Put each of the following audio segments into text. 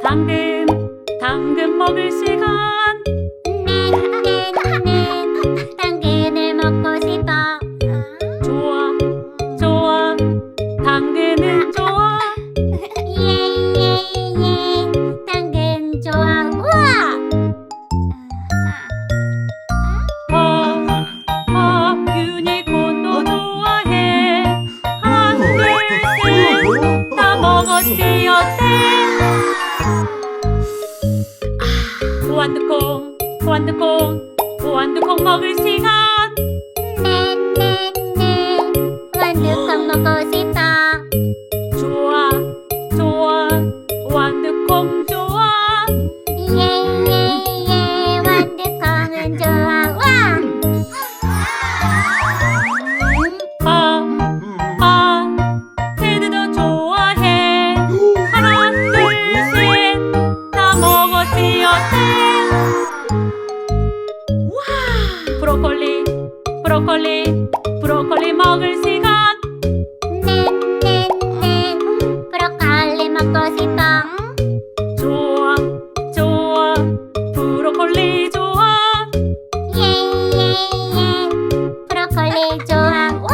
당근, 당근 먹을 시간. 당근을 먹고 싶어. 좋아, 좋아, 당근은 좋아. 예예예, 당근 좋아. 우와. 유니콘도 좋아해. 하나, 둘, 셋, 다 먹었지 어때? 보안두콩, 보안두콩, 보안두콩 먹을 시간. 네네네, 완두콩 먹고 싶어. 좋아, 좋아, 완두콩 좋아. 예예예, 완두콩은 좋아. 와. 테드도 좋아해. 하나, 둘, 셋, 다 먹었지 어때? 브로콜리, 브로콜리, 브로콜리 먹을 시간. 네네네, 브로콜리 먹고 싶어. 좋아, 좋아, 브로콜리 좋아. 예예예, 브로콜리 좋아. 와.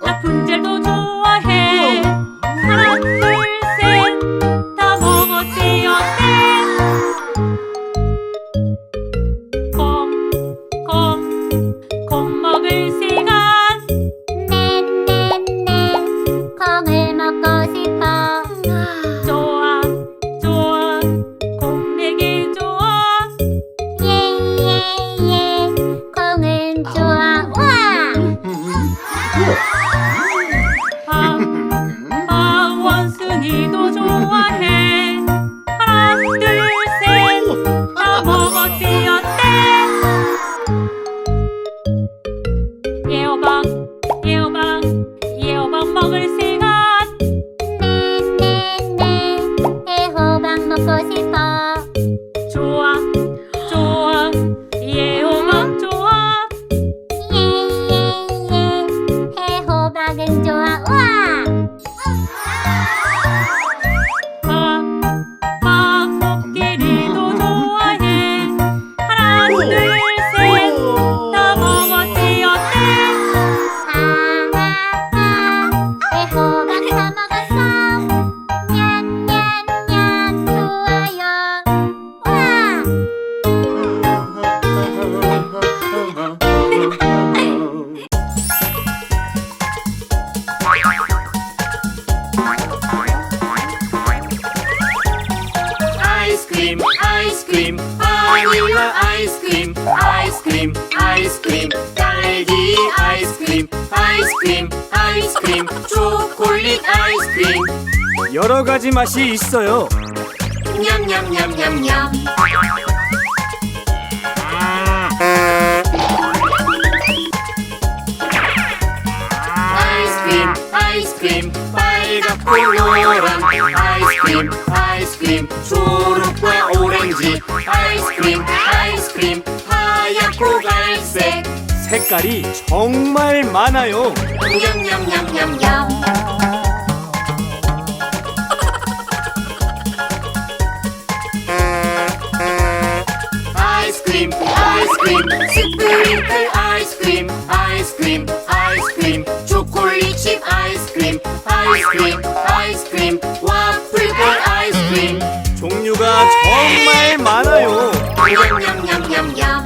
라푼젤도 좋아해. 하나, 둘, 셋, 다 먹었지 어때? 콩 먹을 시간. 네네네, 콩을 먹고 싶어. 좋아, 좋아, 콩내기 좋아. 예예예, 콩은 좋아. 와. 원숭이도 좋아해. 하나, 둘, 셋, 다 먹었지 어때? 예호박, 예호박, 예호박 먹을 시간. 네네네, 애호박 먹고 싶어. 좋아, 좋아, 예호박 좋아. 예예예, 애호박은 좋아. 와. 코끼리도 좋아해. 하나, 둘, 셋, 다 먹었지 어때? 애호박 다 먹었어. 냠냠냠, 좋아요. 와. 아이스크림 아이스크림 바닐라 아이스크림 아이스크림 아이스크림 딸기 아이스크림 아이스크림 아이스크림 초콜릿 아이스크림 여러 가지 맛이 있어요. 냠냠냠냠냠 아이스크림 아이스크림 빨갛고 노란 아이스크림 아이스크림 초록과 오렌지 아이스크림 아이스크림 하얗고 갈색 색깔이 정말 많아요. 냠냠냠냠냠 아이스크림 아이스크림 스프링클 아이스크림 아이스크림 아이스크림 초콜릿칩 아이스크림 아이스크림 아이스크림 와플볼 아이스크림 종류가 정말 많아요. 냠냠냠냠냠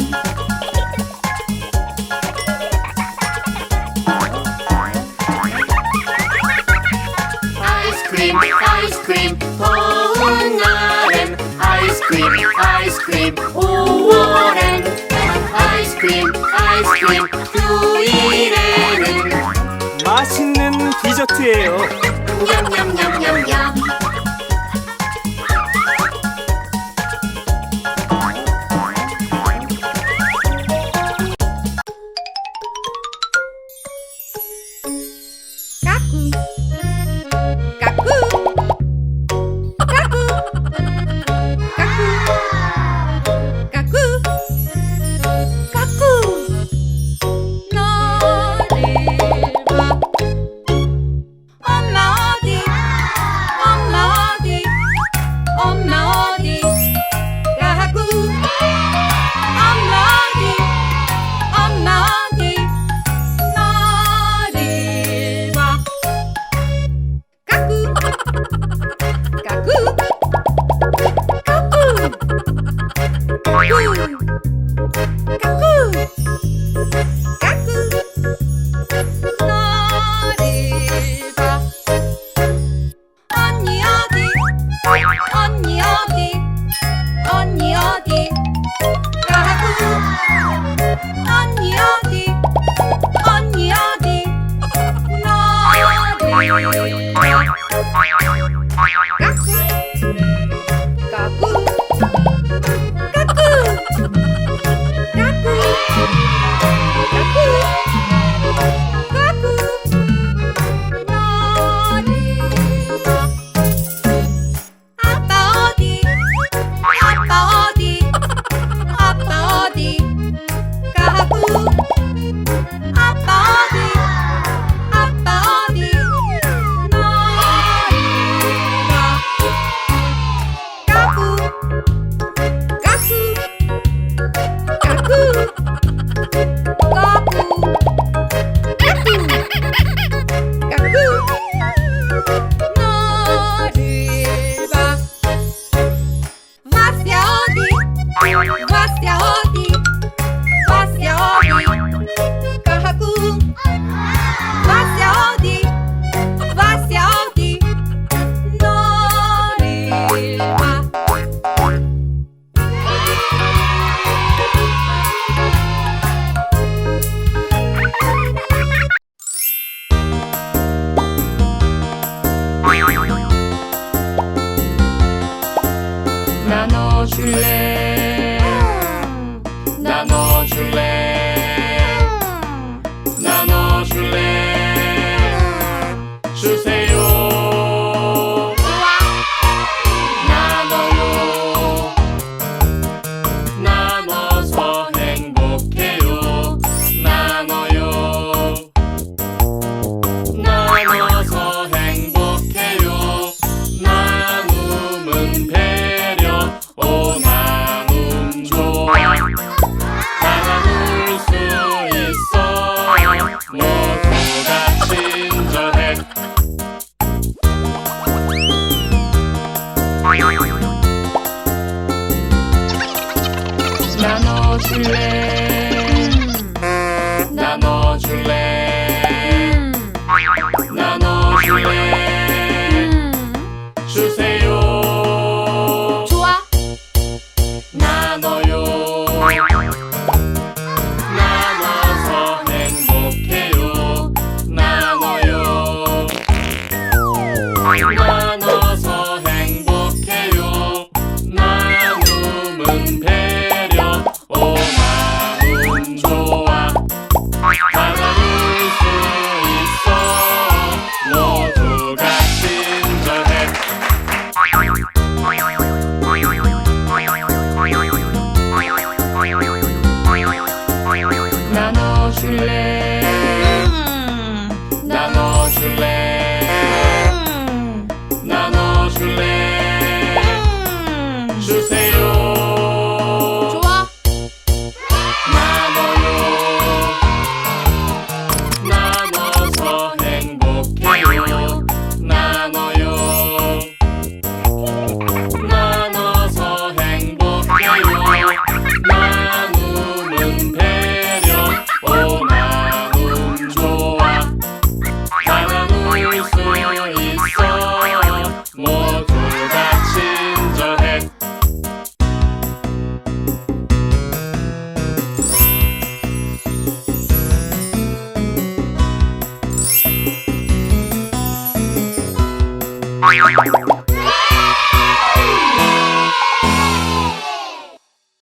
아이스크림 아이스크림 더운 날엔 아이스크림 아이스크림 5월엔 아이스크림 아이스크림 휴일에는 맛있는 디저트예요. 냠냠냠냠냠 까꾸 나눠줄래 나눠줄래 주세요 나눠요 나눠서 행복해요 나눠요 나눠서 행복해요 나눔은 배려 오 나눔 좋아 다 나눌 수 있어 모두가 친절해 나눠줄래 나눠줄래 나눠줄래 주세요 좋아. 나눠요 나눠서 행복해요 나눠요 나눠서 행복해요 나눔은 배려 오 나눔 좋아 다 나눌 수 있어 모두가 친절해 나눠줄래 나눠줄래 나눠줄래 주세요 좋아. 나눠요 나눠서 행복해요 나눠요 나눠서 행복해요 나눔은 배려 오 나눔 좋아 다 나눌 수 있어 모두가 친절해